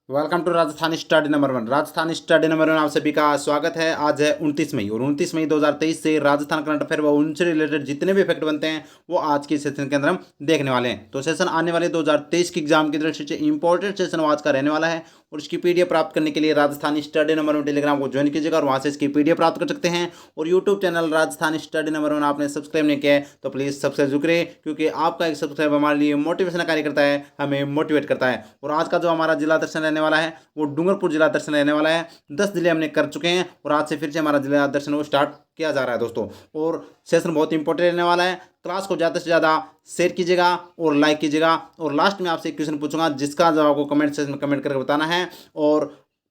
Welcome to Rajasthani study number 1। Rajasthani study number 1 आप सभी का स्वागत है। आज है 29 मई और 29 मई 2023 से राजस्थान करंट अफेयर व उनसे रिलेटेड जितने भी फैक्ट बनते हैं वो आज के सेशन के अंदर हम देखने वाले हैं। तो सेशन आने वाले 2023 की एग्जाम की दृष्टि से इंपॉर्टेंट सेशन आज का रहने वाला है और इसकी पीडीएफ प्राप्त करने के लिए राजस्थानी स्टडी नंबर 1 टेलीग्राम को ज्वाइन कीजिएगा और वहाँ से इसकी पीडीएफ प्राप्त कर सकते हैं। और YouTube channel Rajasthani study number 1 आपने सब्सक्राइब नहीं किया है तो प्लीज़ सब्सक्राइब जरूर करें, क्योंकि आपका एक सब्सक्राइब हमारे लिए मोटिवेशन कार्य करता है, हमें मोटिवेट करता है। और आज का जो हमारा जिला दर्शन रहने वाला है वो डूंगरपुर जिला दर्शन रहने वाला है। 10 जिले हमने कर चुके हैं और आज से फिर से हमारा जिला दर्शन वो स्टार्ट किया जा रहा है दोस्तों। और सेशन बहुत इंपॉर्टेंट रहने वाला है। क्लास को ज़्यादा से ज़्यादा शेयर कीजिएगा और लाइक कीजिएगा। और लास्ट में आपसे एक क्वेश्चन पूछूंगा जिसका जवाब आपको कमेंट सेक्शन में कमेंट करके बताना है। और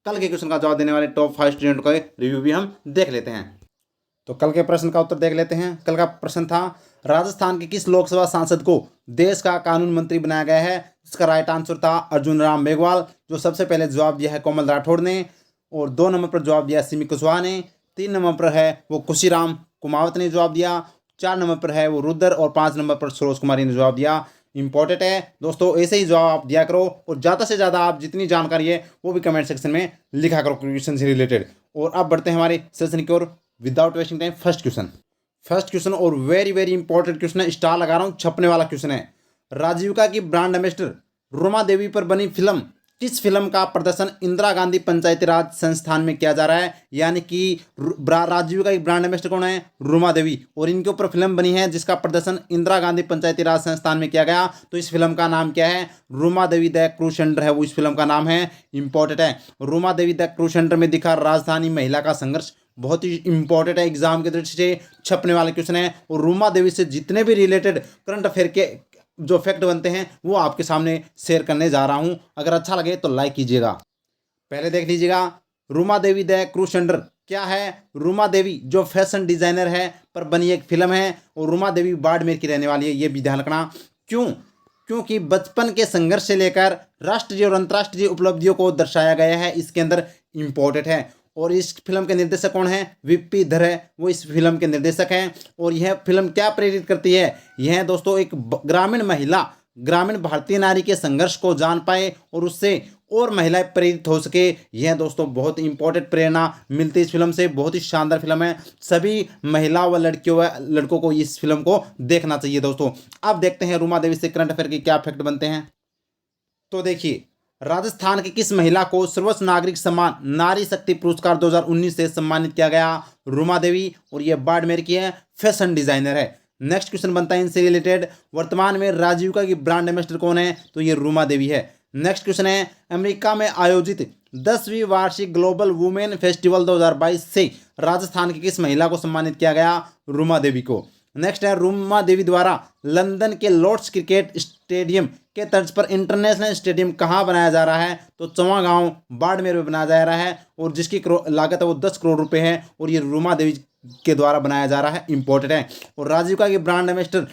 कल के क्वेश्चन का जवाब देने वाले टॉप 5 स्टूडेंट का रिव्यू भी हम देख लेते हैं। तो कल के प्रश्न का उत्तर देख लेते हैं। कल का प्रश्न था, राजस्थान के किस लोकसभा सांसद को देश का कानून मंत्री बनाया गया है? इसका राइट आंसर था अर्जुन राम मेघवाल। जो सबसे पहले जवाब दिया है कोमल राठौड़ ने, और 2 नंबर पर जवाब दिया सिमी कुशवाहा ने, 3 नंबर पर है वो खुशीराम कुमावत ने जवाब दिया, 4 नंबर पर है वो रुद्र और 5 नंबर पर सरोज कुमारी ने जवाब दिया। इंपॉर्टेंट है दोस्तों, ऐसे ही जवाब आप दिया करो और ज़्यादा से ज़्यादा आप जितनी जानकारी है वो भी कमेंट सेक्शन में लिखा करो क्वेश्चन से रिलेटेड। और अब बढ़ते हैं हमारे सेशन की ओर without wasting time. First question और वेरी वेरी इंपॉर्टेंट क्वेश्चन है, स्टार लगा रहा हूँ, छपने वाला क्वेश्चन है। राजीविका की ब्रांड एम्बेसडर रुमा देवी पर बनी फिल्म, किस फिल्म का प्रदर्शन इंदिरा गांधी पंचायती राज संस्थान में किया जा रहा है? यानी कि राजीविका की ब्रांड एम्बेसडर कौन है? रुमा देवी। और इनके ऊपर फिल्म बनी है जिसका प्रदर्शन इंदिरा गांधी पंचायती राज संस्थान में किया गया। तो इस फिल्म का नाम क्या है? रुमा देवी द क्रूसेडर है वो इस फिल्म का नाम है। इंपॉर्टेंट है, रुमा देवी द क्रूसेडर में दिखा राजधानी महिला का संघर्ष। बहुत ही इंपॉर्टेंट है, एग्जाम की दृष्टि से छपने वाले क्वेश्चन है। और रुमा देवी से जितने भी रिलेटेड करंट अफेयर के जो फैक्ट बनते हैं वो आपके सामने शेयर करने जा रहा हूं। अगर अच्छा लगे तो लाइक कीजिएगा। पहले देख लीजिएगा, रुमा देवी द क्रूसेडर क्या है? रुमा देवी जो फैशन डिजाइनर है पर बनी एक फिल्म है। और रुमा देवी बाड़मेर की रहने वाली है, ये भी ध्यान रखना। क्यों? क्योंकि बचपन के संघर्ष से लेकर राष्ट्रीय और अंतर्राष्ट्रीय उपलब्धियों को दर्शाया गया है, इसके अंदर इंपॉर्टेंट है। और इस फिल्म के निर्देशक कौन है? विप्पी धर है वो इस फिल्म के निर्देशक हैं। और यह फिल्म क्या प्रेरित करती है? यह दोस्तों एक ग्रामीण महिला, ग्रामीण भारतीय नारी के संघर्ष को जान पाए और उससे और महिलाएं प्रेरित हो सके। यह दोस्तों बहुत इंपॉर्टेंट प्रेरणा मिलती है इस फिल्म से। बहुत ही शानदार फिल्म है, सभी महिला व लड़कियों व लड़कों को इस फिल्म को देखना चाहिए दोस्तों। अब देखते हैं रुमा देवी से करंट अफेयर के क्या फैक्ट बनते हैं। तो देखिए, राजस्थान की किस महिला को सर्वोच्च नागरिक सम्मान नारी शक्ति पुरस्कार 2019 से सम्मानित किया गया? रुमा देवी। और यह बाड़मेर की है, फैशन डिजाइनर है। नेक्स्ट क्वेश्चन बनता है इनसे रिलेटेड, वर्तमान में राजीविका की ब्रांड एम्बेसडर कौन है? तो ये रुमा देवी है। नेक्स्ट क्वेश्चन है, अमेरिका में आयोजित 10वीं वार्षिक ग्लोबल वुमेन फेस्टिवल 2022 से राजस्थान की किस महिला को सम्मानित किया गया? रुमा देवी को। नेक्स्ट है, रुमा देवी द्वारा लंदन के लॉर्ड्स क्रिकेट स्टेडियम के तर्ज पर इंटरनेशनल स्टेडियम कहाँ बनाया जा रहा है? तो चौगांव बाड़मेर में बनाया जा रहा है और जिसकी लागत है वो 10 करोड़ रुपए है। और ये रुमा देवी के द्वारा बनाया जा रहा है, इंपॉर्टेंट है। और राजीविका की ब्रांड एम्बेसडर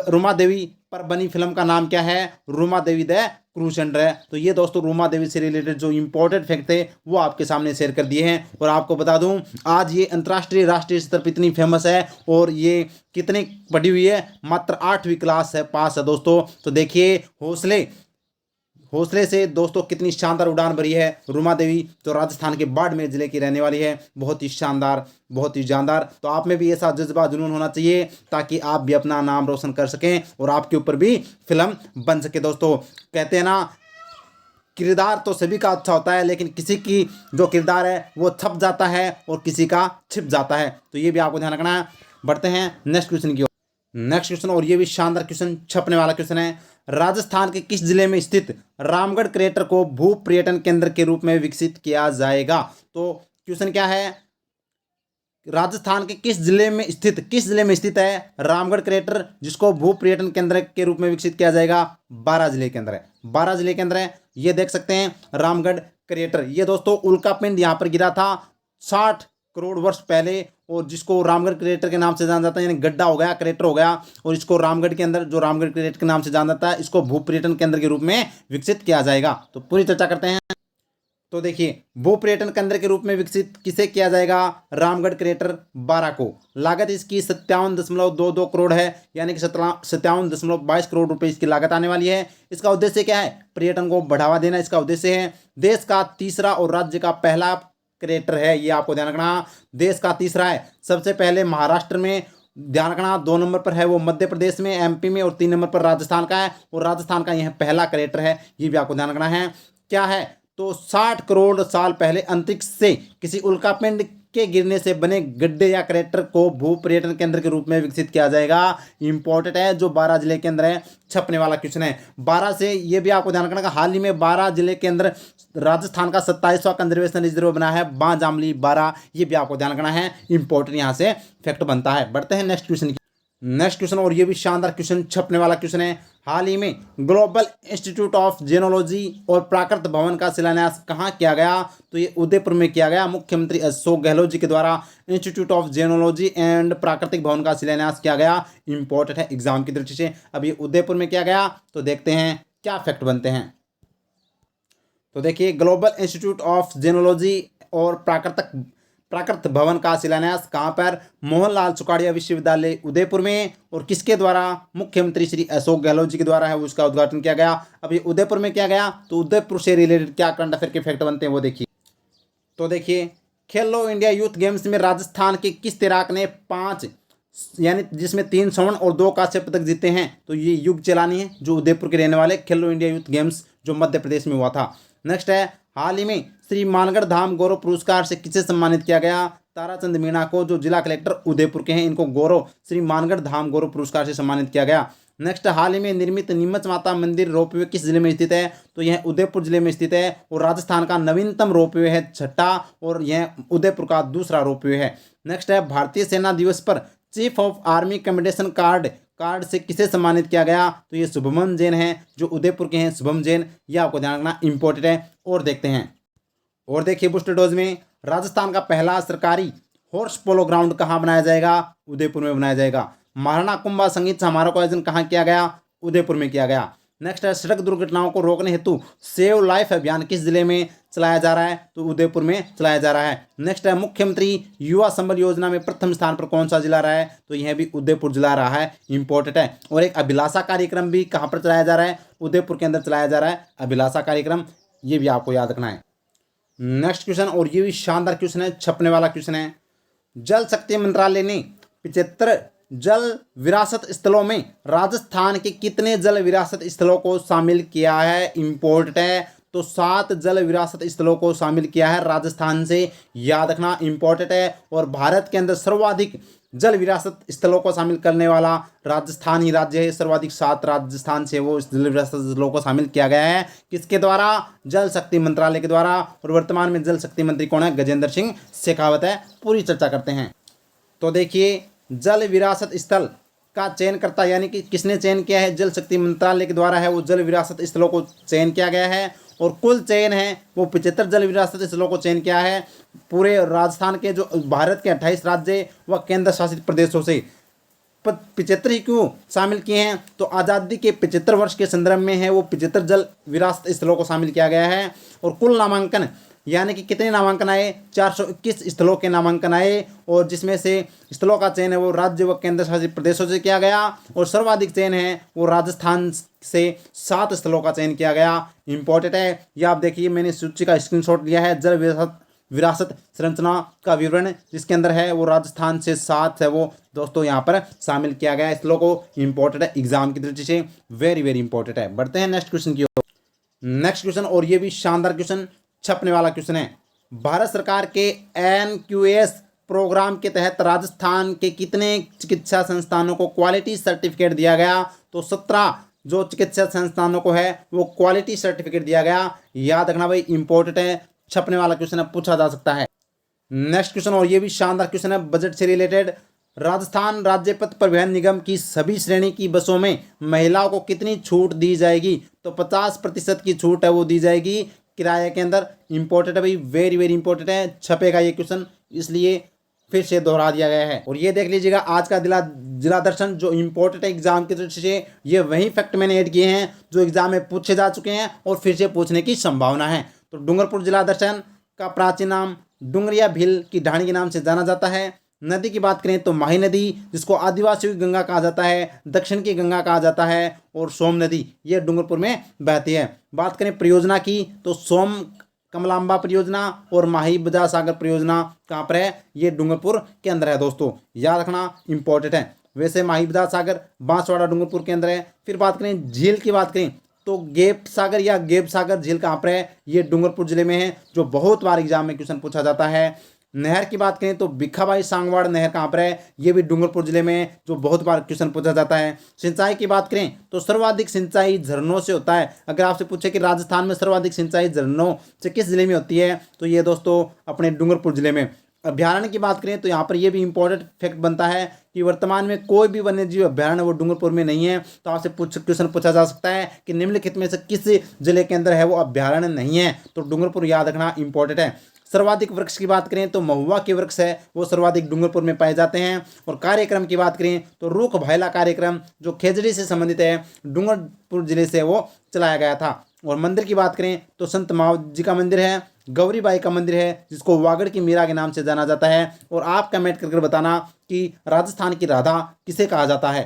रुमा देवी पर बनी फिल्म का नाम क्या है? रुमा देवी द क्रूसेडर है। तो ये दोस्तों रुमा देवी से रिलेटेड जो इंपॉर्टेंट फैक्ट थे वो आपके सामने शेयर कर दिए हैं। और आपको बता दूं, आज ये अंतर्राष्ट्रीय राष्ट्रीय स्तर पर इतनी फेमस है और ये कितनी पढ़ी हुई है? मात्र 8वीं क्लास है पास है दोस्तों। तो देखिए, हौसले से दोस्तों कितनी शानदार उड़ान भरी है रुमा देवी, जो राजस्थान के बाड़मेर जिले की रहने वाली है। बहुत ही शानदार, बहुत ही जानदार। तो आप में भी ऐसा जज्बा जुनून होना चाहिए ताकि आप भी अपना नाम रोशन कर सकें और आपके ऊपर भी फिल्म बन सके दोस्तों। कहते हैं ना, किरदार तो सभी का अच्छा होता है लेकिन किसी की जो किरदार है वो छप जाता है और किसी का छिप जाता है। तो ये भी आपको ध्यान रखना है। बढ़ते हैं नेक्स्ट क्वेश्चन की ओर। नेक्स्ट क्वेश्चन और ये भी शानदार क्वेश्चन, छपने वाला क्वेश्चन है, राजस्थान के किस जिले में स्थित रामगढ़ क्रेटर को भू पर्यटन केंद्र के रूप में विकसित किया जाएगा? तो क्वेश्चन क्या है, राजस्थान के किस जिले में स्थित है रामगढ़ क्रेटर जिसको भू पर्यटन केंद्र के रूप में विकसित किया जाएगा? 12 जिले के अंदर है, 12 जिले के अंदर है। ये देख सकते हैं रामगढ़ क्रेटर। ये दोस्तों उल्कापिंड यहाँ पर गिरा था 60 करोड़ वर्ष पहले और जिसको रामगढ़ क्रेटर के नाम से जाना जाता है, यानी गड्ढा हो गया, क्रेटर हो गया। और इसको रामगढ़ के अंदर जो रामगढ़ क्रेटर के नाम से जाना जाता है, इसको भू पर्यटन केंद्र के रूप में विकसित किया जाएगा। तो पूरी चर्चा करते हैं। तो देखिए, भू पर्यटन केंद्र के रूप में विकसित किसे किया जाएगा? रामगढ़ क्रेटर 12 को। लागत इसकी 57.22 करोड़ है, यानी कि 57.22 करोड़ रुपए इसकी लागत आने वाली है। इसका उद्देश्य क्या है? पर्यटन को बढ़ावा देना इसका उद्देश्य है। देश का तीसरा और राज्य का पहला क्रेटर है, ये आपको ध्यान रखना। देश का तीसरा है, सबसे पहले महाराष्ट्र में, ध्यान रखना 2 नंबर पर है वो मध्य प्रदेश में, एमपी में, और 3 नंबर पर राजस्थान का है, और राजस्थान का यह पहला क्रेटर है, ये भी आपको ध्यान रखना है। क्या है? तो 60 करोड़ साल पहले अंतरिक्ष से किसी उल्कापिंड के गिरने से बने गड्ढे या क्रेटर को भू पर्यटन केंद्र के रूप में विकसित किया जाएगा। इंपॉर्टेंट है, जो 12 जिले के अंदर है, छपने वाला क्वेश्चन है। 12 से ये भी आपको ध्यान रखना, हाल ही में 12 जिले के अंदर राजस्थान का 27वां कंजर्वेशन रिजर्व बना है, बांजामली 12, ये भी आपको ध्यान रखना है। इंपॉर्टेंट यहाँ से फैक्ट बनता है। बढ़ते हैं नेक्स्ट क्वेश्चन की। नेक्स्ट क्वेश्चन, और ये भी शानदार क्वेश्चन, छपने वाला क्वेश्चन है। हाल ही में ग्लोबल इंस्टीट्यूट ऑफ जेनोलॉजी और प्राकृत भवन का शिलान्यास कहाँ किया गया? तो ये उदयपुर में किया गया। मुख्यमंत्री अशोक गहलोत जी के द्वारा इंस्टीट्यूट ऑफ जेनोलॉजी एंड प्राकृतिक भवन का शिलान्यास किया गया। इंपॉर्टेंट है एग्जाम की दृष्टि से। अब ये उदयपुर में किया गया, तो देखते हैं क्या फैक्ट बनते हैं। तो देखिए, ग्लोबल इंस्टीट्यूट ऑफ जेनोलॉजी और प्राकृत भवन का शिलान्यास कहाँ पर? मोहनलाल सुखाड़िया विश्वविद्यालय उदयपुर में, और किसके द्वारा? मुख्यमंत्री श्री अशोक गहलोत जी के द्वारा है वो उसका उद्घाटन किया गया। अब ये उदयपुर में किया गया, तो उदयपुर से रिलेटेड क्या करंट अफेयर के फैक्ट बनते हैं वो देखिए। तो देखिए, खेलो इंडिया यूथ गेम्स में राजस्थान के किस तैराक ने 5, यानी जिसमें 3 स्वर्ण और 2 कांस्य पदक जीते हैं? तो ये युग चलानी है, जो उदयपुर के रहने वाले, खेलो इंडिया यूथ गेम्स जो मध्य प्रदेश में हुआ था। नेक्स्ट है, हाल ही में श्री मानगढ़ धाम गौरव पुरस्कार से किसे सम्मानित किया गया? ताराचंद मीणा को, जो जिला कलेक्टर उदयपुर के हैं, इनको गौरव श्री मानगढ़ धाम गौरव पुरस्कार से सम्मानित किया गया। नेक्स्ट, हाल ही में निर्मित नीमच माता मंदिर रोपवे किस जिले में स्थित है? तो यह उदयपुर जिले में स्थित है, और राजस्थान का नवीनतम रोपवे है, 6ठा, और यह उदयपुर का दूसरा रोपवे है। नेक्स्ट है, भारतीय सेना दिवस पर chief of army commendation card से किसे सम्मानित किया गया? तो ये शुभमन जैन है, जो उदयपुर के हैं, शुभम जैन, ये आपको ध्यान रखना इंपॉर्टेंट है। और देखते हैं, और देखिए, बूस्टर डोज में राजस्थान का पहला सरकारी हॉर्स पोलो ग्राउंड कहाँ बनाया जाएगा? उदयपुर में बनाया जाएगा। महाराणा कुंभा संगीत समारोह का आयोजन कहाँ किया गया? उदयपुर में किया गया। नेक्स्ट है, सड़क दुर्घटनाओं को रोकने हेतु सेव लाइफ अभियान किस जिले में चलाया जा रहा है? तो उदयपुर में चलाया जा रहा है। नेक्स्ट है, मुख्यमंत्री युवा संबल योजना में प्रथम स्थान पर कौन सा जिला रहा है? तो यह भी उदयपुर जिला रहा है। इंपॉर्टेंट है। और एक अभिलाषा कार्यक्रम भी कहाँ पर चलाया जा रहा है? उदयपुर के अंदर चलाया जा रहा है अभिलाषा कार्यक्रम, ये भी आपको याद रखना है। नेक्स्ट क्वेश्चन, और ये भी शानदार क्वेश्चन है, छपने वाला क्वेश्चन है। जल शक्ति मंत्रालय ने 75 जल विरासत स्थलों में राजस्थान के कितने जल विरासत स्थलों को शामिल किया है? इंपॉर्टेंट है। तो 7 जल विरासत स्थलों को शामिल किया है राजस्थान से, याद रखना इंपॉर्टेंट है। और भारत के अंदर सर्वाधिक जल विरासत स्थलों को शामिल करने वाला राजस्थान ही राज्य है। सर्वाधिक 7 राजस्थान से वो जल विरासत स्थलों को शामिल किया गया है। किसके द्वारा? जल शक्ति मंत्रालय के द्वारा। और वर्तमान में जल शक्ति मंत्री कौन है? गजेंद्र सिंह शेखावत है। पूरी चर्चा करते हैं। तो देखिए, जल विरासत स्थल का चयन करता, यानी कि किसने चयन किया है? जल शक्ति मंत्रालय के द्वारा है वो जल विरासत स्थलों को चयन किया गया है। और कुल चयन है वो 75 जल विरासत स्थलों को चयन किया है पूरे राजस्थान के, जो भारत के 28 राज्य व केंद्र शासित प्रदेशों से। 75 ही क्यों शामिल किए हैं? तो आज़ादी के 75 वर्ष के संदर्भ में है वो 75 जल विरासत स्थलों को शामिल किया गया है। और कुल नामांकन, यानी कि कितने नामांकन आए? 421 स्थलों के नामांकन आए, और जिसमें से स्थलों का चयन है वो राज्य व केंद्र शासित प्रदेशों से किया गया। और सर्वाधिक चयन है वो राजस्थान से 7 स्थलों का चयन किया गया। इंपॉर्टेंट है। ये आप देखिए, मैंने सूची का स्क्रीनशॉट लिया है। जल विरासत संरचना का विवरण जिसके अंदर है वो राजस्थान से 7 है वो दोस्तों यहाँ पर शामिल किया गया है। स्थलों को इंपॉर्टेंट है, एग्जाम की दृष्टि से वेरी वेरी इंपॉर्टेंट है। बढ़ते हैं नेक्स्ट क्वेश्चन की ओर। नेक्स्ट क्वेश्चन, और ये भी शानदार क्वेश्चन, छपने वाला क्वेश्चन है। भारत सरकार के NQS प्रोग्राम के तहत राजस्थान के कितने चिकित्सा संस्थानों को क्वालिटी सर्टिफिकेट दिया गया? तो 17 जो चिकित्सा संस्थानों को है वो क्वालिटी सर्टिफिकेट दिया गया। याद रखना भाई, इंपॉर्टेंट है, छपने वाला क्वेश्चन है, पूछा जा सकता है। नेक्स्ट क्वेश्चन, और ये भी शानदार क्वेश्चन है, बजट से रिलेटेड। राजस्थान राज्य पथ परिवहन निगम की सभी श्रेणी की बसों में महिलाओं को कितनी छूट दी जाएगी? तो 50% की छूट है वो दी जाएगी किराए के अंदर। इंपॉर्टेंट है भाई, वेरी वेरी इंपॉर्टेंट है, छपेगा ये क्वेश्चन, इसलिए फिर से दोहरा दिया गया है। और ये देख लीजिएगा आज का जिला दर्शन जो इंपॉर्टेंट है एग्जाम की दृष्टि से, ये वही फैक्ट मैंने ऐड किए हैं जो एग्जाम में पूछे जा चुके हैं और फिर से पूछने की संभावना है। तो डूंगरपुर जिला दर्शन का प्राचीन नाम डुंगरिया भील की ढाणी के नाम से जाना जाता है। नदी की बात करें तो माही नदी, जिसको आदिवासियों की गंगा कहा जाता है, दक्षिण की गंगा कहा जाता है, और सोम नदी ये डूंगरपुर में बहती है। बात करें परियोजना की तो सोम कमलांबा परियोजना और माही बजाज सागर परियोजना कहाँ पर है, ये डूंगरपुर के अंदर है दोस्तों, याद रखना इंपॉर्टेंट है। वैसे माही बजाज सागर बांसवाड़ा डूंगरपुर के अंदर है। फिर बात करें झील की बात करें तो गेप सागर या गेप सागर झील कहाँ पर है, ये डूंगरपुर जिले में है, जो बहुत बार एग्जाम में क्वेश्चन पूछा जाता है। नहर की बात करें तो भिखाबाई सांगवाड़ नहर कहाँ पर है, ये भी डूंगरपुर जिले में है, जो बहुत बार क्वेश्चन पूछा जाता है। सिंचाई की बात करें तो सर्वाधिक सिंचाई झरनों से होता है। अगर आपसे पूछे कि राजस्थान में सर्वाधिक सिंचाई झरनों से किस जिले में होती है, तो ये दोस्तों अपने डूंगरपुर जिले में। अभ्यारण्य की बात करें तो यहाँ पर यह भी इंपॉर्टेंट फैक्ट बनता है कि वर्तमान में कोई भी वन्यजीव अभ्यारण्य वो डूंगरपुर में नहीं है। तो आपसे क्वेश्चन पूछा जा सकता है कि निम्नलिखित में से किस जिले के अंदर है वो अभ्यारण्य नहीं है, तो डूंगरपुर याद रखना इंपॉर्टेंट है। सर्वाधिक वृक्ष की बात करें तो महुआ के वृक्ष है वो सर्वाधिक डूंगरपुर में पाए जाते हैं। और कार्यक्रम की बात करें तो रूख भायला कार्यक्रम जो खेजड़ी से संबंधित है, डूंगरपुर जिले से वो चलाया गया था। और मंदिर की बात करें तो संत माव जी का मंदिर है, गौरीबाई का मंदिर है, जिसको वागड़ की मीरा के नाम से जाना जाता है। और आप कमेंट करके बताना कि राजस्थान की राधा किसे कहा जाता है।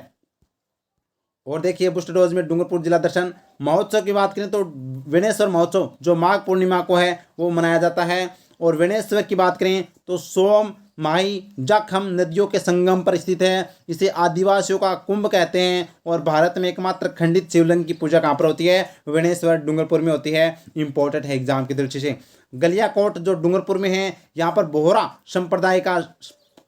और देखिए बुस्ट डोज में डूंगरपुर जिला दर्शन महोत्सव की बात करें तो विनेश्वर महोत्सव जो माघ पूर्णिमा को है वो मनाया जाता है। और विनेश्वर की बात करें तो सोम माही जाखम नदियों के संगम पर स्थित है। इसे आदिवासियों का कुंभ कहते हैं। और भारत में एकमात्र खंडित शिवलिंग की पूजा कहाँ पर होती है, विनेश्वर डूंगरपुर में होती है। इंपॉर्टेंट है एग्जाम की दृष्टि से। गलियाकोट जो डूंगरपुर में है, यहाँ पर बोहरा संप्रदाय का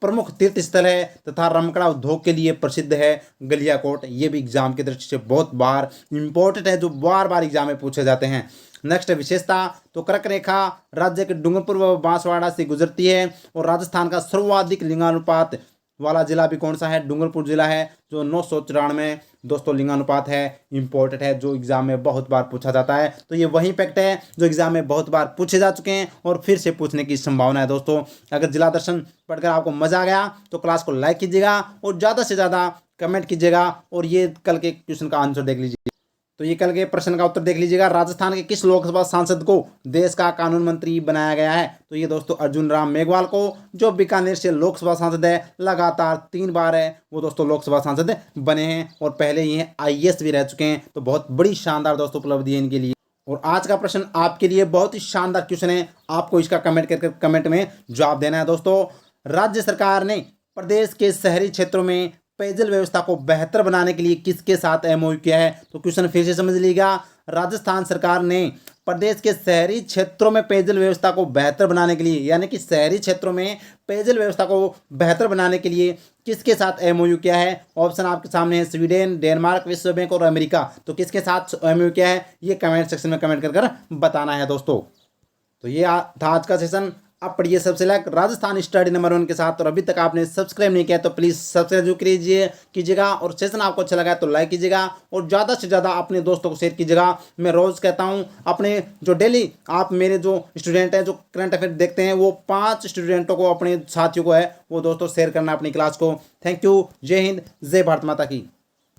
प्रमुख तीर्थ स्थल है तथा रमकड़ा उद्योग के लिए प्रसिद्ध है गलियाकोट। ये भी एग्जाम की दृष्टि से बहुत बार इंपॉर्टेंट है, जो बार बार एग्जाम में पूछे जाते हैं। नेक्स्ट विशेषता तो कर्क रेखा राज्य के डूंगरपुर व बांसवाड़ा से गुजरती है। और राजस्थान का सर्वाधिक लिंगानुपात वाला जिला भी कौन सा है, डूंगरपुर जिला है, जो 994 दोस्तों लिंगानुपात है। इंपॉर्टेंट है, जो एग्जाम में बहुत बार पूछा जाता है। तो ये वही फैक्ट है जो एग्जाम में बहुत बार पूछे जा चुके हैं और फिर से पूछने की संभावना है दोस्तों। अगर जिला दर्शन पढ़कर आपको मजा आ गया तो क्लास को लाइक कीजिएगा और ज़्यादा से ज़्यादा कमेंट कीजिएगा। और ये कल के क्वेश्चन का आंसर देख लीजिए। तो ये कल के प्रश्न का उत्तर देख लीजिएगा। राजस्थान के किस लोकसभा सांसद को देश का कानून मंत्री बनाया गया है, तो ये दोस्तों अर्जुन राम मेघवाल को, जो बीकानेर से लोकसभा सांसद है, लगातार 3 बार है वो दोस्तों लोकसभा सांसद बने हैं। और पहले ये IAS भी रह चुके हैं। तो बहुत बड़ी शानदार दोस्तों उपलब्धि है इनके लिए। और आज का प्रश्न आपके लिए बहुत ही शानदार क्वेश्चन है, आपको इसका कमेंट करके कमेंट में जवाब देना है दोस्तों। राज्य सरकार ने प्रदेश के शहरी क्षेत्रों में पेयजल व्यवस्था को बेहतर बनाने के लिए किसके साथ MOU किया है, तो क्वेश्चन फिर से समझ लीजिएगा। राजस्थान सरकार ने प्रदेश के शहरी क्षेत्रों में पेयजल व्यवस्था को बेहतर बनाने के लिए, यानी कि शहरी क्षेत्रों में पेयजल व्यवस्था को बेहतर बनाने के लिए किसके साथ MOU किया है। ऑप्शन आपके सामने है, स्वीडन, डेनमार्क, विश्व बैंक और अमेरिका। तो किसके साथ MOU किया है ये कमेंट सेक्शन में कमेंट कर बताना है दोस्तों। तो ये था आज का सेशन। अब पढ़िए सबसे लाइक राजस्थान स्टडी नंबर 1 के साथ। और अभी तक आपने सब्सक्राइब नहीं किया तो प्लीज़ सब्सक्राइब जरूर कीजिएगा। और सेशन आपको अच्छा लगा तो लाइक कीजिएगा और ज़्यादा से ज़्यादा अपने दोस्तों को शेयर कीजिएगा। मैं रोज़ कहता हूँ अपने जो डेली आप मेरे जो स्टूडेंट हैं जो करंट अफेयर देखते हैं वो 5 स्टूडेंटों को, अपने साथियों को है वो दोस्तों शेयर करना अपनी क्लास को। Thank you. जय हिंद, जय भारत माता की।